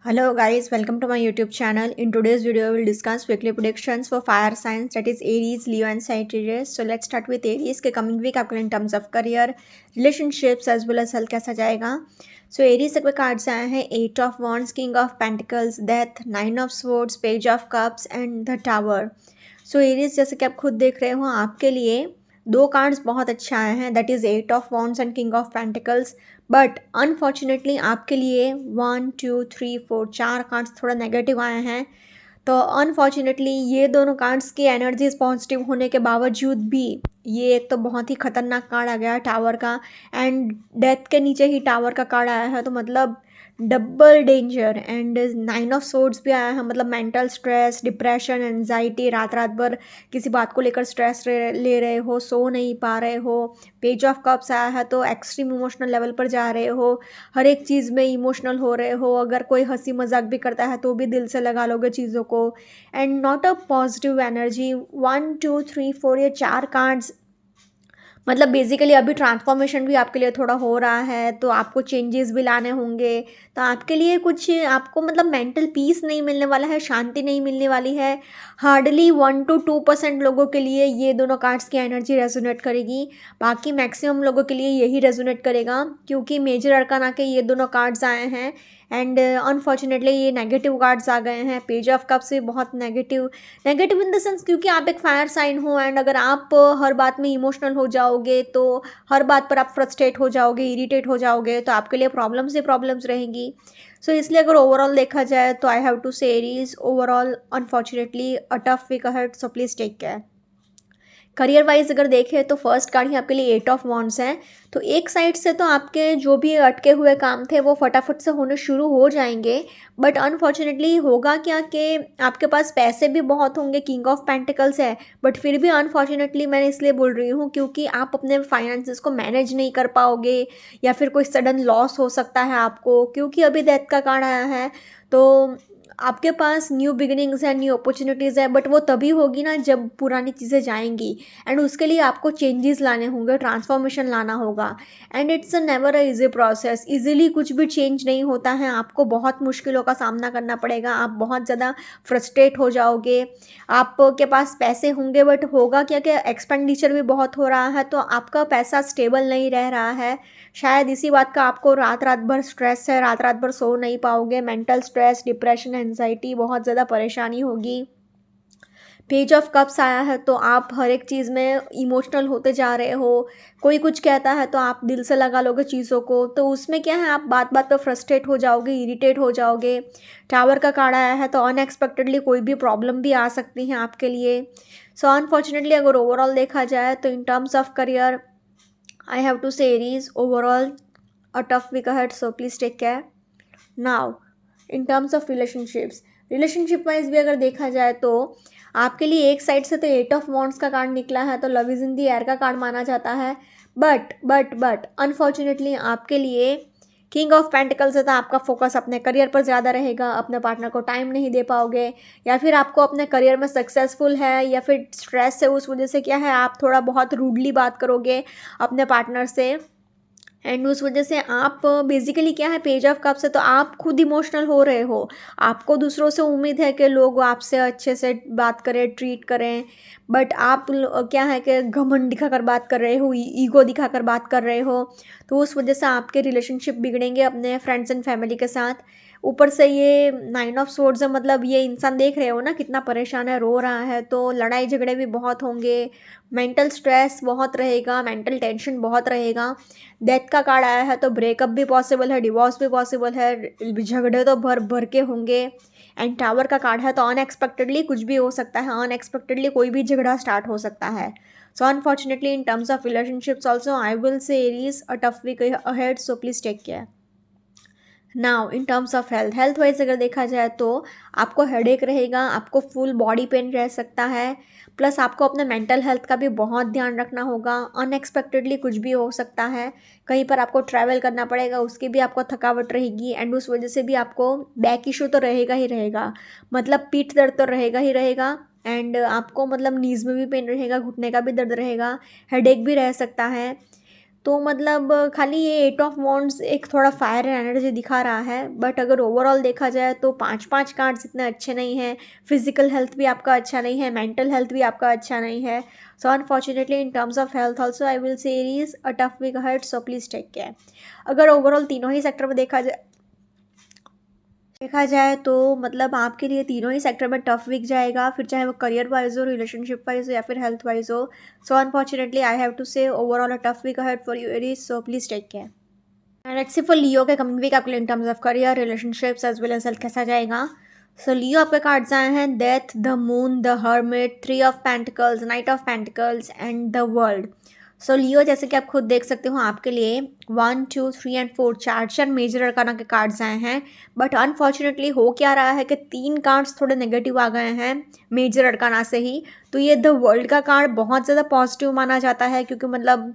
Hello guys, welcome to my YouTube channel. In today's video, we'll discuss weekly predictions for fire signs, that is Aries, Leo and Sagittarius. So let's start with Aries के coming week आपके लिए in terms of career, relationships as well as health कैसा जाएगा. So Aries के cards आए हैं 8 of Wands, King of Pentacles, Death, 9 of Swords, Page of Cups and the Tower. So Aries जैसे कि आप खुद देख रहे हो आपके लिए दो कार्ड्स बहुत अच्छे आए हैं, that is 8 of wands and king of pentacles. But unfortunately आपके लिए 1 2 3 4 4 कार्ड्स थोड़ा नेगेटिव आए हैं. तो अनफॉर्चुनेटली ये दोनों कार्ड्स की एनर्जीज पॉजिटिव होने के बावजूद भी ये एक तो बहुत ही खतरनाक कार्ड आ गया टावर का, एंड डेथ के नीचे ही टावर का कार्ड आया है, तो मतलब double danger. And 9 of swords भी आया है, मतलब मेंटल स्ट्रेस, डिप्रेशन, एनजाइटी, रात रात भर किसी बात को लेकर स्ट्रेस ले रहे हो, सो नहीं पा रहे हो. पेज ऑफ कप्स आया है तो एक्सट्रीम इमोशनल लेवल पर जा रहे हो, हर एक चीज़ में इमोशनल हो रहे हो, अगर कोई हंसी मजाक भी करता है तो भी दिल से लगा लोगे चीज़ों को. And not a positive energy. 1 2 3 4 ये चार कार्ड्स, मतलब बेसिकली अभी ट्रांसफॉर्मेशन भी आपके लिए थोड़ा हो रहा है, तो आपको चेंजेस भी लाने होंगे. तो आपके लिए कुछ आपको मतलब मेंटल पीस नहीं मिलने वाला है, शांति नहीं मिलने वाली है. हार्डली 1 to 2% लोगों के लिए ये दोनों कार्ड्स की एनर्जी रेजोनेट करेगी. बाकी मैक्सिमम लोगों के लिए यही रेजोनेट करेगा, क्योंकि मेजर अरकाना के ये दोनों कार्ड्स आए हैं. एंड अनफॉर्चुनेटली ये नेगेटिव कार्ड्स आ गए हैं. पेज ऑफ कप्स भी बहुत negative, negative in the sense क्योंकि आप एक फायर साइन हो, एंड अगर आप हर बात में इमोशनल हो जाओगे तो हर बात पर आप फ्रस्ट्रेट हो जाओगे, इरिटेट हो जाओगे, तो आपके लिए प्रॉब्लम्स ही प्रॉब्लम्स रहेंगी. सो इसलिए अगर ओवरऑल देखा जाए तो I have to say Aries overall unfortunately a tough week ahead, so please take care. Career wise अगर देखें तो फर्स्ट कार्ड ही आपके लिए 8 ऑफ वॉन्ड्स है. तो एक साइड से तो आपके जो भी अटके हुए काम थे वो फटाफट से होने शुरू हो जाएंगे. बट अनफॉर्चुनेटली होगा क्या कि आपके पास पैसे भी बहुत होंगे, किंग ऑफ पेंटिकल्स है, बट फिर भी अनफॉर्चुनेटली मैंने इसलिए बोल रही हूँ क्योंकि आप अपने फाइनेंसेस को मैनेज नहीं कर पाओगे, या फिर कोई सडन लॉस हो सकता है आपको, क्योंकि अभी डेथ का कार्ड आया है. तो आपके पास न्यू बिगिनिंग्स है, न्यू अपॉर्चुनिटीज़ है, बट वो तभी होगी ना जब पुरानी चीज़ें जाएंगी, एंड उसके लिए आपको चेंजेस लाने होंगे, ट्रांसफॉर्मेशन लाना होगा. And it's a never a easy process. Easily कुछ भी चेंज नहीं होता है, आपको बहुत मुश्किलों का सामना करना पड़ेगा, आप बहुत ज़्यादा फ्रस्ट्रेट हो जाओगे. आपके पास पैसे होंगे बट होगा क्या कि एक्सपेंडिचर भी बहुत हो रहा है, तो आपका पैसा स्टेबल नहीं रह रहा है. शायद इसी बात का आपको रात रात भर स्ट्रेस है, रात रात भर सो नहीं पाओगे, मेंटल स्ट्रेस, डिप्रेशन, एंजाइटी, बहुत ज़्यादा परेशानी होगी. पेज ऑफ कप्स आया है तो आप हर एक चीज़ में इमोशनल होते जा रहे हो, कोई कुछ कहता है तो आप दिल से लगा लोगे चीज़ों को, तो उसमें क्या है, आप बात बात पर फ्रस्ट्रेट हो जाओगे, इरिटेट हो जाओगे. टावर का कार्ड आया है तो अनएक्सपेक्टेडली कोई भी प्रॉब्लम भी आ सकती है आपके लिए. सो अनफॉर्चुनेटली अगर ओवरऑल देखा जाए तो in terms of career I have to say Aries overall a tough week ahead, so please take care. Now, in terms of relationships, relationship wise भी अगर देखा जाए तो आपके लिए एक साइड से तो 8 ऑफ वॉन्ड्स का कार्ड निकला है, तो love is in the air का कार्ड माना जाता है. बट अनफॉर्चुनेटली आपके लिए किंग ऑफ पेंटिकल्स है, तो आपका फोकस अपने करियर पर ज़्यादा रहेगा, अपने पार्टनर को टाइम नहीं दे पाओगे, या फिर आपको अपने करियर में सक्सेसफुल है या फिर स्ट्रेस है, उस वजह से क्या है आप थोड़ा बहुत रूडली बात करोगे अपने पार्टनर से. एंड उस वजह से आप बेसिकली क्या है, पेज ऑफ कप से तो आप खुद इमोशनल हो रहे हो, आपको दूसरों से उम्मीद है कि लोग आपसे अच्छे से बात करें, ट्रीट करें, बट आप क्या है कि घमंड दिखाकर बात कर रहे हो, ईगो दिखाकर बात कर रहे हो, तो उस वजह से आपके रिलेशनशिप बिगड़ेंगे अपने फ्रेंड्स एंड फैमिली के साथ. ऊपर से ये 9 ऑफ सोर्ड्स है, मतलब ये इंसान देख रहे हो ना कितना परेशान है, रो रहा है, तो लड़ाई झगड़े भी बहुत होंगे, मेंटल स्ट्रेस बहुत रहेगा, मेंटल टेंशन बहुत रहेगा. डेथ का कार्ड आया है तो ब्रेकअप भी पॉसिबल है, डिवोर्स भी पॉसिबल है, झगड़े तो भर भर के होंगे. एंड टावर का कार्ड है तो अनएक्सपेक्टेडली कुछ भी हो सकता है, अनएक्सपेक्टेडली कोई भी झगड़ा स्टार्ट हो सकता है. So unfortunately in terms of relationships also I will say Aries a tough week ahead, so please take care. Now in terms of health, health wise अगर देखा जाए तो आपको हेडेक रहेगा, आपको फुल बॉडी पेन रह सकता है, प्लस आपको अपने मेंटल हेल्थ का भी बहुत ध्यान रखना होगा. अनएक्सपेक्टेडली कुछ भी हो सकता है, कहीं पर आपको ट्रैवल करना पड़ेगा, उसकी भी आपको थकावट रहेगी, एंड उस वजह से भी आपको बैक इशू तो रहेगा ही रहेगा, मतलब पीठ दर्द तो रहेगा ही रहेगा. एंड आपको मतलब नीज में भी पेन रहेगा, घुटने का भी दर्द रहेगा, हेडेक भी रह सकता है. तो मतलब खाली ये 8 ऑफ वॉन्ड्स एक थोड़ा फायर एनर्जी दिखा रहा है, बट अगर ओवरऑल देखा जाए तो 5-5 कार्ड्स इतने अच्छे नहीं हैं। फिजिकल हेल्थ भी आपका अच्छा नहीं है, मेंटल हेल्थ भी आपका अच्छा नहीं है। So unfortunately in terms of health also I will say Aries a tough week ahead, so please take care. अगर ओवरऑल तीनों ही सेक्टर में देखा जाए तो मतलब आपके लिए तीनों ही सेक्टर में टफ वीक जाएगा, फिर चाहे वो करियर वाइज हो, रिलेशनशिप वाइज हो या फिर हेल्थ वाइज हो। So unfortunately I have to say overall a tough week ahead for you Aries, so please take care. And let's see for Leo के कमिंग वीक आपके लिए in terms of career, relationships as well as health कैसा जाएगा। So Leo आपके cards आए हैं death, the Moon, the Hermit, 3 of Pentacles, Knight of Pentacles and the World. So Leo जैसे कि आप खुद देख सकते हो आपके लिए 1, 2, 3 एंड 4 चार मेजर अरकाना के कार्ड्स आए हैं। बट अनफॉर्चुनेटली हो क्या रहा है कि 3 कार्ड्स थोड़े नेगेटिव आ गए हैं मेजर अरकाना से ही। तो ये द वर्ल्ड का कार्ड बहुत ज़्यादा पॉजिटिव माना जाता है, क्योंकि मतलब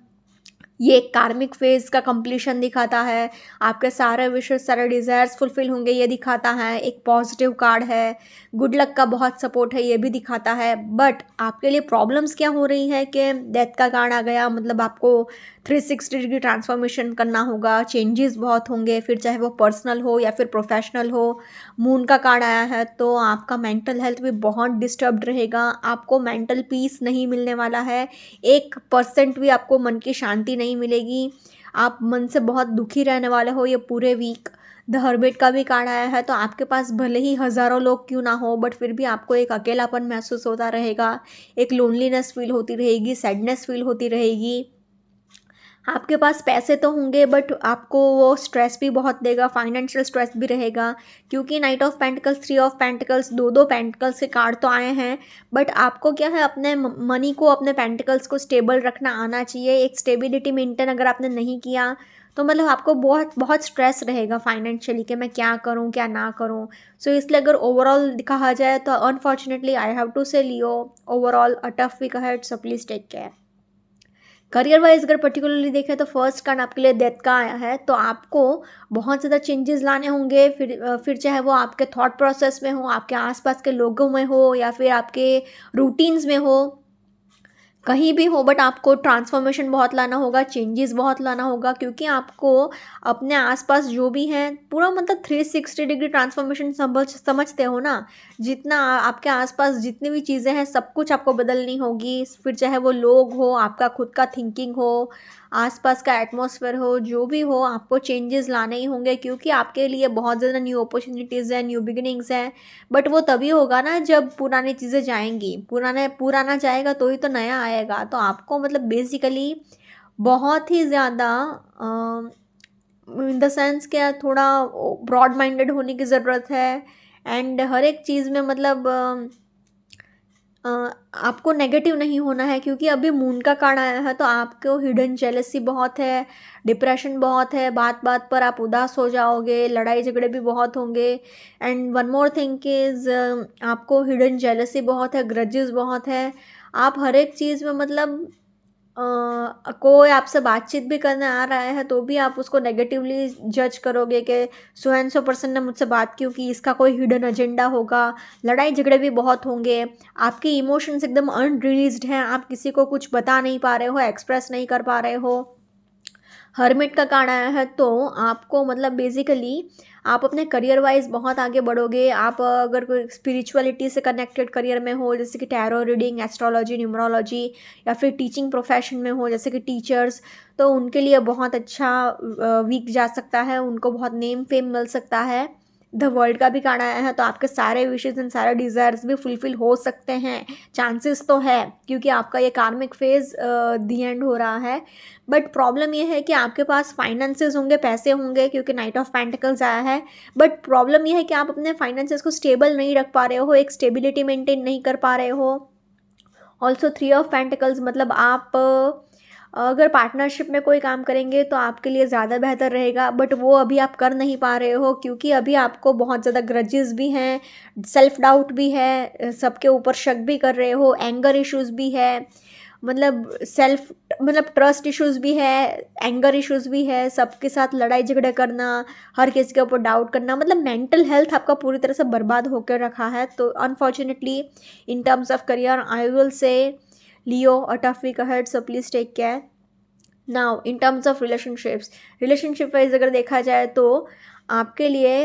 ये एक कार्मिक फेज का कंप्लीशन दिखाता है, आपके सारे विशेष सारे डिज़ायर्स फुलफिल होंगे ये दिखाता है, एक पॉजिटिव कार्ड है, गुड लक का बहुत सपोर्ट है ये भी दिखाता है। बट आपके लिए प्रॉब्लम्स क्या हो रही है कि डेथ का कार्ड आ गया, मतलब आपको 360 डिग्री ट्रांसफॉर्मेशन करना होगा, चेंजेस बहुत होंगे, फिर चाहे वो पर्सनल हो या फिर प्रोफेशनल हो। मून का कार्ड आया है तो आपका मेंटल हेल्थ भी बहुत डिस्टर्ब्ड रहेगा, आपको मेंटल पीस नहीं मिलने वाला है, 1% भी आपको मन की शांति नहीं मिलेगी, आप मन से बहुत दुखी रहने वाले हो ये पूरे वीक। द हर्मिट का भी कार्ड आया है तो आपके पास भले ही हज़ारों लोग क्यों ना हो, बट फिर भी आपको एक अकेलापन महसूस होता रहेगा, एक लोनलीनेस फील होती रहेगी, सैडनेस फील होती रहेगी। आपके पास पैसे तो होंगे बट आपको वो स्ट्रेस भी बहुत देगा, फाइनेंशियल स्ट्रेस भी रहेगा, क्योंकि night of pentacles, 3 of pentacles, दो पेंटिकल्स के कार्ड तो आए हैं। बट आपको क्या है, अपने मनी को, अपने पेंटिकल्स को स्टेबल रखना आना चाहिए। एक स्टेबिलिटी मेंटेन अगर आपने नहीं किया तो मतलब आपको बहुत बहुत स्ट्रेस रहेगा फाइनेंशियली कि मैं क्या करूं क्या ना करूं। सो इसलिए अगर ओवरऑल कहा जाए तो unfortunately I have to say Leo overall a tough week ahead, so please take care. Career wise अगर पर्टिकुलरली देखें तो फर्स्ट कार्ड आपके लिए डेथ का आया है, तो आपको बहुत ज़्यादा चेंजेस लाने होंगे, फिर चाहे वो आपके थॉट प्रोसेस में हो, आपके आसपास के लोगों में हो या फिर आपके रूटीन्स में हो, कहीं भी हो, बट आपको ट्रांसफॉर्मेशन बहुत लाना होगा, चेंजेस बहुत लाना होगा, क्योंकि आपको अपने आसपास जो भी हैं पूरा मतलब 360 डिग्री ट्रांसफॉर्मेशन समझते हो ना, जितना आपके आसपास जितनी भी चीज़ें हैं सब कुछ आपको बदलनी होगी, फिर चाहे वो लोग हो, आपका खुद का थिंकिंग हो, आसपास का एटमॉस्फेयर हो, जो भी हो आपको चेंजेस लाने ही होंगे, क्योंकि आपके लिए बहुत ज़्यादा न्यू अपॉर्चुनिटीज़ हैं, न्यू बिगिनिंग्स हैं। बट वो तभी होगा ना जब पुरानी चीज़ें जाएंगी, पुराना जाएगा तो ही तो नया आएगा। तो आपको मतलब बेसिकली बहुत ही ज़्यादा इन द सेंस क्या, थोड़ा ब्रॉड माइंडेड होने की ज़रूरत है। एंड हर एक चीज़ में मतलब अ, आपको नेगेटिव नहीं होना है, क्योंकि अभी मून का कार्ड आया है तो आपको हिडन जेलसी बहुत है, डिप्रेशन बहुत है, बात बात पर आप उदास हो जाओगे, लड़ाई झगड़े भी बहुत होंगे। And one more thing is आपको हिडन जेलसी बहुत है, ग्रजेस बहुत है, आप हर एक चीज़ में मतलब कोई आपसे बातचीत भी करने आ रहा है तो भी आप उसको नेगेटिवली जज करोगे कि सो एंड सो पर्सन ने मुझसे बात क्यों की, इसका कोई हिडन एजेंडा होगा, लड़ाई झगड़े भी बहुत होंगे, आपके इमोशंस एकदम अनरिलीज्ड हैं, आप किसी को कुछ बता नहीं पा रहे हो, एक्सप्रेस नहीं कर पा रहे हो। हर्मिट का कार्ड आया है तो आपको मतलब बेसिकली आप अपने करियर वाइज बहुत आगे बढ़ोगे। आप अगर कोई स्पिरिचुअलिटी से कनेक्टेड करियर में हो, जैसे कि टैरो रीडिंग, एस्ट्रोलॉजी, न्यूमरोलॉजी, या फिर टीचिंग प्रोफेशन में हो जैसे कि टीचर्स, तो उनके लिए बहुत अच्छा वीक जा सकता है, उनको बहुत नेम फेम मिल सकता है। द वर्ल्ड का भी कार्ड आया है तो आपके सारे विशेज़ एंड सारे डिज़ायर्स भी फुलफिल हो सकते हैं, चांसेस तो है, क्योंकि आपका ये कार्मिक फेज़ दी एंड हो रहा है। बट प्रॉब्लम ये है कि आपके पास फाइनेंसेस होंगे, पैसे होंगे, क्योंकि नाइट ऑफ पेंटिकल्स आया है। बट प्रॉब्लम ये है कि आप अपने फाइनेंसेस को स्टेबल नहीं रख पा रहे हो, एक स्टेबिलिटी मेंटेन नहीं कर पा रहे हो। ऑल्सो 3 ऑफ पेंटिकल्स मतलब आप अगर पार्टनरशिप में कोई काम करेंगे तो आपके लिए ज़्यादा बेहतर रहेगा, बट वो अभी आप कर नहीं पा रहे हो, क्योंकि अभी आपको बहुत ज़्यादा ग्रजेस भी हैं, सेल्फ डाउट भी है, सबके ऊपर शक भी कर रहे हो, एंगर इश्यूज़ भी है, मतलब ट्रस्ट इश्यूज़ भी है, एंगर इश्यूज़ भी है, सबके साथ लड़ाई झगड़े करना, हर किसी के ऊपर डाउट करना, मतलब मेंटल हेल्थ आपका पूरी तरह से बर्बाद होकर रखा है। तो unfortunately in terms of career I will say Leo a tough week ahead, so please take care. Now in terms of relationship wise अगर देखा जाए तो आपके लिए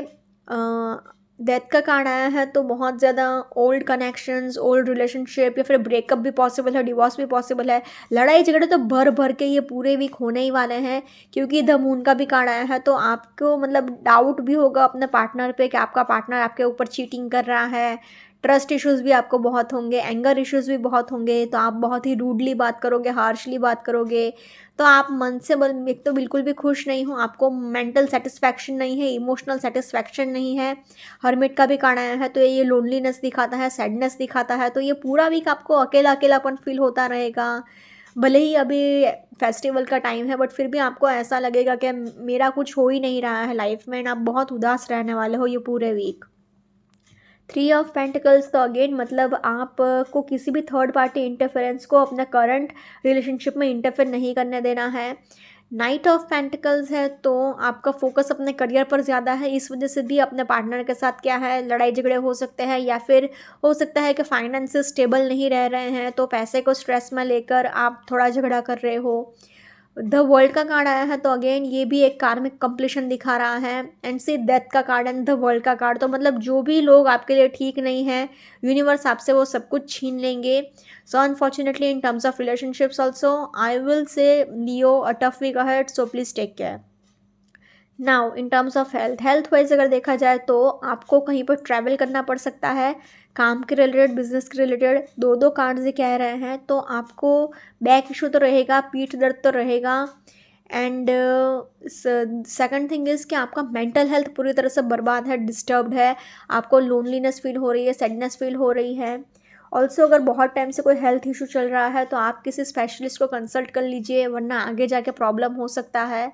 डेथ का कार्ड आया है, तो बहुत ज़्यादा ओल्ड कनेक्शंस, ओल्ड रिलेशनशिप या फिर ब्रेकअप भी पॉसिबल है, डिवोर्स भी पॉसिबल है। लड़ाई झगड़े तो भर भर के ये पूरे वीक होने ही वाले हैं, क्योंकि द मून का भी कार्ड आया है। तो आपको मतलब डाउट भी होगा अपने पार्टनर पे कि आपका पार्टनर आपके ऊपर चीटिंग कर रहा है। ट्रस्ट इश्यूज़ भी आपको बहुत होंगे, एंगर इश्यूज़ भी बहुत होंगे, तो आप बहुत ही रूडली बात करोगे, हार्शली बात करोगे। तो आप मन से एक तो बिल्कुल भी खुश नहीं हो, आपको मेंटल सेटिस्फैक्शन नहीं है, इमोशनल सेटिस्फैक्शन नहीं है। हर्मिट का भी कार्ड आया है, तो ये लोनलीनेस दिखाता है, सैडनेस दिखाता है। तो ये पूरा वीक आपको अकेला अकेलापन फील होता रहेगा। भले ही अभी फेस्टिवल का टाइम है, बट फिर भी आपको ऐसा लगेगा कि मेरा कुछ हो ही नहीं रहा है लाइफ में, एंड आप बहुत उदास रहने वाले हो ये पूरे वीक। 3 ऑफ पेंटिकल्स, तो अगेन मतलब आप को किसी भी थर्ड पार्टी इंटरफेरेंस को अपने करंट रिलेशनशिप में इंटरफेयर नहीं करने देना है। नाइट ऑफ पेंटिकल्स है, तो आपका फोकस अपने करियर पर ज़्यादा है, इस वजह से भी अपने पार्टनर के साथ क्या है लड़ाई झगड़े हो सकते हैं, या फिर हो सकता है कि फाइनेंसेस स्टेबल नहीं रह रहे हैं, तो पैसे को स्ट्रेस में लेकर आप थोड़ा झगड़ा कर रहे हो। द वर्ल्ड का कार्ड आया है, तो अगेन ये भी एक कार्मिक कंप्लीशन दिखा रहा है। एंड सी डेथ का कार्ड एंड द वर्ल्ड का कार्ड, तो मतलब जो भी लोग आपके लिए ठीक नहीं है, यूनिवर्स आपसे वो सब कुछ छीन लेंगे। So unfortunately in terms of relationships also I will say Leo a tough week ahead, so please take care. Now in terms of health wise अगर देखा जाए तो आपको कहीं पर ट्रैवल करना पड़ सकता है, काम के रिलेटेड, बिजनेस के रिलेटेड। दो दो कार्ड्स ही कह रहे हैं, तो आपको बैक इशू तो रहेगा, पीठ दर्द तो रहेगा। एंड सेकंड थिंग इज़ कि आपका मेंटल हेल्थ पूरी तरह से बर्बाद है, डिस्टर्ब्ड है। आपको लोनलीनेस फील हो रही है, सैडनेस फील हो रही है। ऑल्सो अगर बहुत टाइम से कोई हेल्थ इशू चल रहा है, तो आप किसी स्पेशलिस्ट को कंसल्ट कर लीजिए, वरना आगे जाके प्रॉब्लम हो सकता है।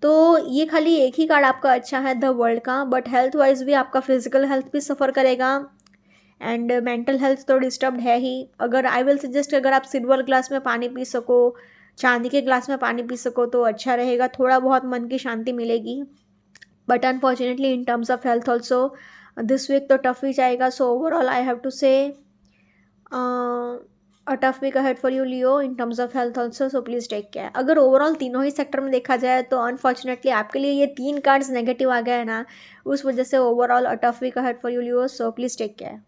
तो ये खाली एक ही कार्ड आपका अच्छा है द वर्ल्ड का, बट हेल्थ वाइज भी आपका फिजिकल हेल्थ भी सफ़र करेगा, एंड मेंटल हेल्थ तो डिस्टर्ब्ड है ही। अगर आई विल सजेस्ट, अगर आप सिल्वर ग्लास में पानी पी सको, चांदी के ग्लास में पानी पी सको तो अच्छा रहेगा, थोड़ा बहुत मन की शांति मिलेगी। But unfortunately in terms of health also this week तो टफ ही जाएगा। So overall I have to से अ tough week ahead for you Leo in terms of health also, so please take care. अगर ओवरऑल तीनों ही sector में देखा जाए तो अनफॉर्चुनेटली आपके लिए ये 3 कार्ड्स नेगेटिव आ गए हैं ना, उस वजह से overall a tough week ahead for you Leo, so please take care.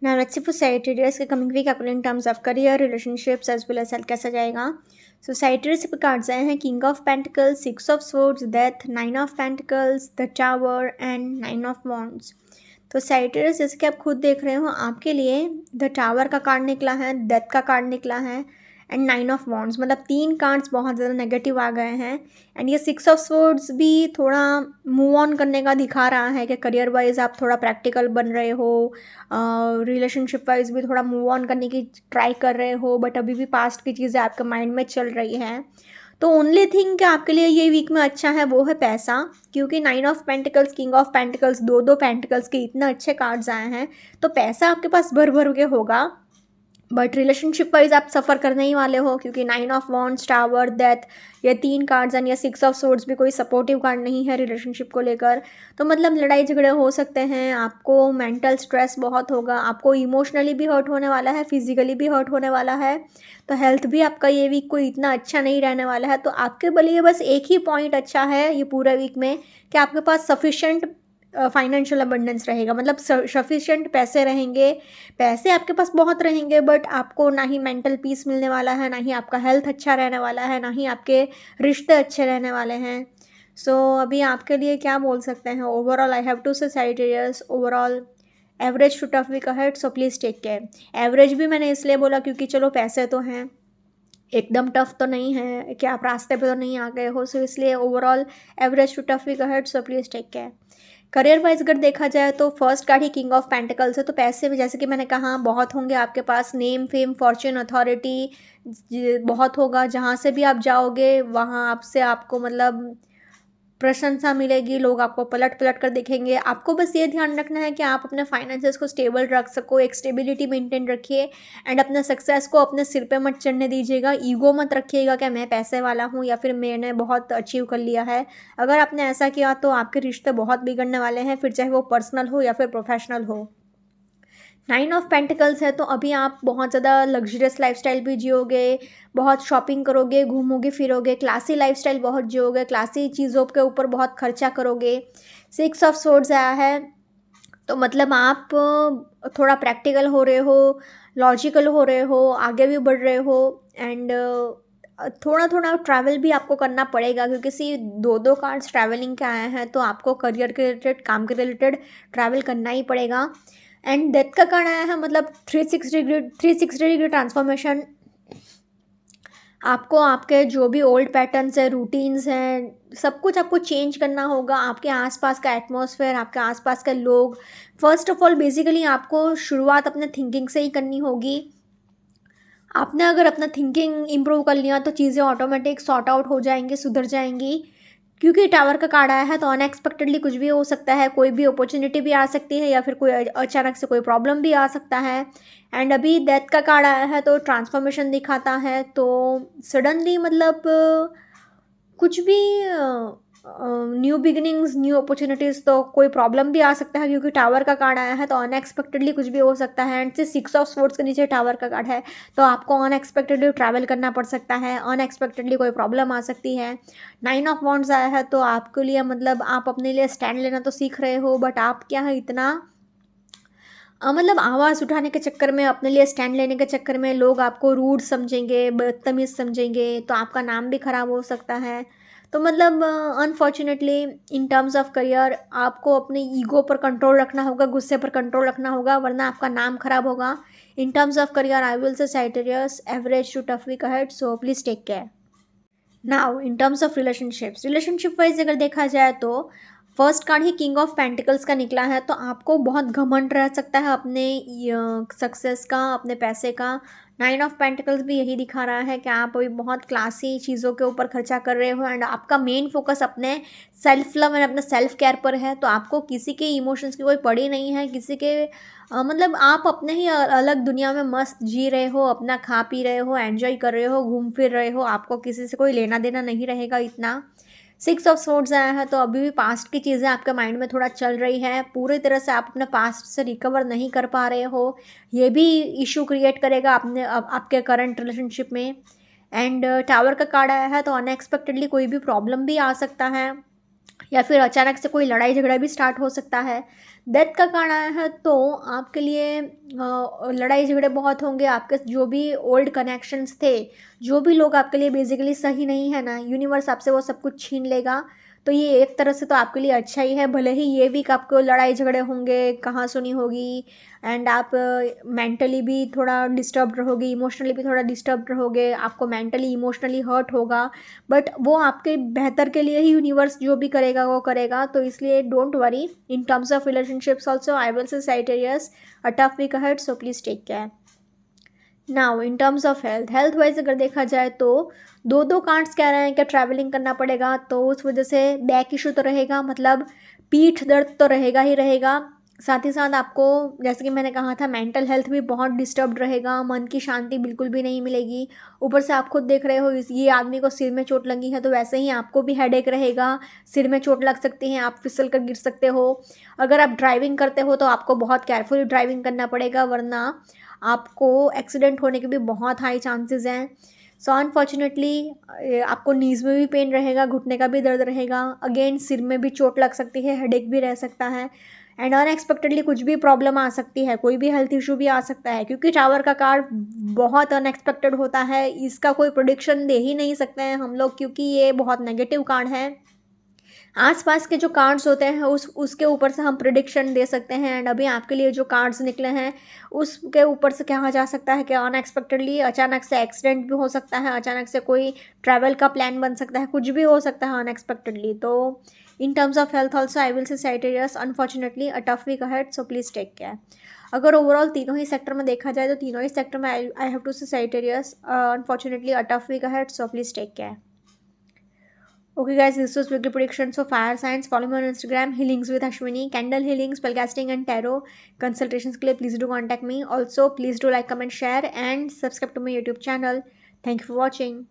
Now let's see for Sagittarius के कमिंग वीक आपके in terms of career, relationships as well as health कैसा जाएगा। सो Sagittarius पे कार्ड्स आए हैं king of pentacles, 6 of swords, death, 9 of pentacles, the tower and 9 of wands. तो Sagittarius जैसे कि आप खुद देख रहे हो, आपके लिए द टावर का कार्ड निकला है, डेथ का कार्ड निकला है, एंड 9 ऑफ वॉन्ड्स, मतलब 3 कार्ड्स बहुत ज़्यादा नेगेटिव आ गए हैं। एंड ये 6 ऑफ स्वॉर्ड्स भी थोड़ा मूव ऑन करने का दिखा रहा है कि करियर वाइज आप थोड़ा प्रैक्टिकल बन रहे हो, रिलेशनशिप वाइज भी थोड़ा मूव ऑन करने की ट्राई कर रहे हो, बट अभी भी पास्ट की चीज़ें आपके माइंड में चल रही हैं। तो ओनली थिंग कि आपके लिए ये वीक में अच्छा है वो है पैसा, क्योंकि 9 of pentacles, king of pentacles, दो दो पेंटिकल्स के इतने अच्छे कार्ड्स आए हैं, तो पैसा आपके पास भर भर के होगा। बट रिलेशनशिप वाइज आप सफ़र करने ही वाले हो, क्योंकि 9 ऑफ वॉन्ड्स, टावर, डेथ, ये 3 कार्ड्स एंड या 6 ऑफ स्वॉर्ड्स भी कोई सपोर्टिव कार्ड नहीं है रिलेशनशिप को लेकर। तो मतलब लड़ाई झगड़े हो सकते हैं, आपको मेंटल स्ट्रेस बहुत होगा, आपको इमोशनली भी हर्ट होने वाला है, फिजिकली भी हर्ट होने वाला है। तो हेल्थ भी आपका ये वीक कोई इतना अच्छा नहीं रहने वाला है। तो आपके लिए बस एक ही पॉइंट अच्छा है ये पूरे वीक में, कि आपके पास सफिशेंट फाइनेंशियल अबंडेंस रहेगा, मतलब सफिशेंट पैसे रहेंगे। पैसे आपके पास बहुत रहेंगे, बट आपको ना ही मेंटल पीस मिलने वाला है, ना ही आपका हेल्थ अच्छा रहने वाला है, ना ही आपके रिश्ते अच्छे रहने वाले हैं। सो अभी आपके लिए क्या बोल सकते हैं, overall I have to say Sagittarius overall average to tough week ahead, so please take care. Average भी मैंने इसलिए बोला क्योंकि चलो पैसे तो हैं, एकदम टफ तो नहीं है कि आप रास्ते पे तो नहीं आ गए हो, सो इसलिए overall average to tough week ahead, so please take care. Career wise अगर देखा जाए तो फर्स्ट कार्ड ही किंग ऑफ पेंटिकल्स है, तो पैसे भी जैसे कि मैंने कहा बहुत होंगे आपके पास, नेम, फेम, फॉर्च्यून, अथॉरिटी बहुत होगा। जहाँ से भी आप जाओगे वहाँ आपसे आपको मतलब प्रशंसा मिलेगी, लोग आपको पलट पलट कर देखेंगे। आपको बस ये ध्यान रखना है कि आप अपने फाइनेंसेस को स्टेबल रख सको, एक स्टेबिलिटी मेंटेन रखिए, एंड अपने सक्सेस को अपने सिर पे मत चढ़ने दीजिएगा। ईगो मत रखिएगा कि मैं पैसे वाला हूँ या फिर मैंने बहुत अचीव कर लिया है। अगर आपने ऐसा किया तो आपके रिश्ते बहुत बिगड़ने वाले हैं, फिर चाहे वो पर्सनल हो या फिर प्रोफेशनल हो। नाइन ऑफ पेंटिकल्स है तो अभी आप बहुत ज़्यादा लग्जरियस लाइफस्टाइल भी जियोगे, बहुत शॉपिंग करोगे, घूमोगे फिरोगे, क्लासी लाइफस्टाइल बहुत जियोगे, क्लासी चीज़ों के ऊपर बहुत खर्चा करोगे। सिक्स ऑफ सोर्ड्स आया है तो मतलब आप थोड़ा प्रैक्टिकल हो रहे हो, लॉजिकल हो रहे हो, आगे भी बढ़ रहे हो एंड थोड़ा थोड़ा ट्रैवल भी आपको करना पड़ेगा क्योंकि सी दो दो कार्ड्स ट्रैवलिंग के आए हैं तो आपको करियर के रिलेटेड, काम के रिलेटेड ट्रैवल करना ही पड़ेगा। एंड डेथ का कार्ड आया है मतलब 360 डिग्री ट्रांसफॉर्मेशन। आपको आपके जो भी ओल्ड पैटर्न्स है, रूटीन्स हैं, सब कुछ आपको चेंज करना होगा। आपके आसपास का एटमॉस्फेयर, आपके आसपास के लोग, फर्स्ट ऑफ ऑल बेसिकली आपको शुरुआत अपने थिंकिंग से ही करनी होगी। आपने अगर अपना थिंकिंग इम्प्रूव कर लिया तो चीज़ें ऑटोमेटिक सॉर्ट आउट हो जाएंगी, सुधर जाएंगी। क्योंकि टावर का कार्ड आया है तो अनएक्सपेक्टेडली कुछ भी हो सकता है, कोई भी अपॉर्चुनिटी भी आ सकती है या फिर कोई अचानक से कोई प्रॉब्लम भी आ सकता है। एंड अभी डेथ का कार्ड आया है तो ट्रांसफॉर्मेशन दिखाता है तो सडनली मतलब कुछ भी न्यू बिगिनिंग्स, न्यू अपॉर्चुनिटीज़, तो कोई प्रॉब्लम भी आ सकता है क्योंकि टावर का कार्ड आया है तो अनएक्सपेक्टेडली कुछ भी हो सकता है। एंड से सिक्स ऑफ स्वॉर्ड्स के नीचे टावर का कार्ड है तो आपको अनएक्सपेक्टेडली ट्रैवल करना पड़ सकता है, अनएक्सपेक्टेडली कोई प्रॉब्लम आ सकती है। नाइन ऑफ वॉन्ड्स आया है तो आपके लिए मतलब आप अपने लिए स्टैंड लेना तो सीख रहे हो बट आप क्या है इतना मतलब आवाज़ उठाने के चक्कर में, अपने लिए स्टैंड लेने के चक्कर में लोग आपको रूड समझेंगे, बदतमीज़ समझेंगे तो आपका नाम भी ख़राब हो सकता है। तो मतलब unfortunately in terms of career आपको अपने ईगो पर कंट्रोल रखना होगा, गुस्से पर कंट्रोल रखना होगा वरना आपका नाम ख़राब होगा। In terms of career I will say Sagittarius average to tough week ahead, so please take care. Now in terms of relationship wise अगर देखा जाए तो फर्स्ट कार्ड ही किंग ऑफ पेंटिकल्स का निकला है तो आपको बहुत घमंड रह सकता है अपने सक्सेस का, अपने पैसे का। नाइन ऑफ पेंटिकल्स भी यही दिखा रहा है कि आप अभी बहुत क्लासी चीज़ों के ऊपर खर्चा कर रहे हो एंड आपका मेन फोकस अपने सेल्फ लव एंड अपने सेल्फ केयर पर है तो आपको किसी के इमोशंस की कोई पड़ी नहीं है, किसी के मतलब आप अपने ही अलग दुनिया में मस्त जी रहे हो, अपना खा पी रहे हो, एंजॉय कर रहे हो, घूम फिर रहे हो, आपको किसी से कोई लेना देना नहीं रहेगा इतना। सिक्स ऑफ सोर्ड्स आया है तो अभी भी पास्ट की चीज़ें आपके माइंड में थोड़ा चल रही है, पूरी तरह से आप अपने पास्ट से रिकवर नहीं कर पा रहे हो, ये भी इशू क्रिएट करेगा अपने आपके करंट रिलेशनशिप में। एंड टावर का कार्ड आया है तो अनएक्सपेक्टेडली कोई भी प्रॉब्लम भी आ सकता है या फिर अचानक से कोई लड़ाई झगड़ा भी स्टार्ट हो सकता है। डेथ का कार्ड आया है तो आपके लिए लड़ाई झगड़े बहुत होंगे, आपके जो भी ओल्ड कनेक्शंस थे, जो भी लोग आपके लिए बेसिकली सही नहीं है ना, यूनिवर्स आपसे वो सब कुछ छीन लेगा। तो ये एक तरह से तो आपके लिए अच्छा ही है, भले ही ये वीक आपको लड़ाई झगड़े होंगे, कहाँ सुनी होगी एंड आप मेंटली भी थोड़ा डिस्टर्ब रहोगे, इमोशनली भी थोड़ा डिस्टर्ब रहोगे, आपको मेंटली इमोशनली हर्ट होगा बट वो आपके बेहतर के लिए ही यूनिवर्स जो भी करेगा वो करेगा। तो इसलिए don't worry. In terms of relationships also I will say Sagittarius a tough week ahead, so please take care. Now in terms of health wise अगर देखा जाए तो दो दो कार्ड्स कह रहे हैं कि ट्रैवलिंग करना पड़ेगा तो उस वजह से बैक इशू तो रहेगा, मतलब पीठ दर्द तो रहेगा ही रहेगा। साथ ही साथ आपको जैसे कि मैंने कहा था मेंटल हेल्थ भी बहुत डिस्टर्ब्ड रहेगा, मन की शांति बिल्कुल भी नहीं मिलेगी। ऊपर से आप खुद देख रहे हो ये आदमी को सिर में चोट लगी है तो वैसे ही आपको भी हेडेक रहेगा, सिर में चोट लग सकती है, आप फिसल कर गिर सकते हो। अगर आप ड्राइविंग करते हो तो आपको बहुत केयरफुली ड्राइविंग करना पड़ेगा वरना आपको एक्सीडेंट होने के भी बहुत हाई चांसेस हैं। सो अनफॉर्चुनेटली आपको नीज़ में भी पेन रहेगा, घुटने का भी दर्द रहेगा, अगेन सिर में भी चोट लग सकती है, हेडेक भी रह सकता है एंड अनएक्सपेक्टेडली कुछ भी प्रॉब्लम आ सकती है, कोई भी हेल्थ इशू भी आ सकता है क्योंकि टावर का कार्ड बहुत अनएक्सपेक्टेड होता है, इसका कोई प्रोडिक्शन दे ही नहीं सकते हैं हम लोग क्योंकि ये बहुत नेगेटिव कार्ड है। आसपास के जो कार्ड्स होते हैं उसके ऊपर से हम प्रिडिक्शन दे सकते हैं एंड अभी आपके लिए जो कार्ड्स निकले हैं उसके ऊपर से कहा जा सकता है कि अनएक्सपेक्टेडली अचानक से एक्सीडेंट भी हो सकता है, अचानक से कोई ट्रैवल का प्लान बन सकता है, कुछ भी हो सकता है अनएक्सपेक्टेडली। तो in terms of health also I will say Sagittarius unfortunately a tough week ahead, so please take care. अगर ओवरऑल तीनों ही सेक्टर में देखा जाए तो तीनों ही सेक्टर में I have to say Sagittarius unfortunately a tough week ahead, so please take care. Okay, guys, this was weekly predictions for fire signs. Follow me on Instagram, Healings with Ashwini, Candle Healings, Spellcasting, and Tarot consultations. के लिए please do contact me. Also, please do like, comment, share, and subscribe to my YouTube channel. Thank you for watching.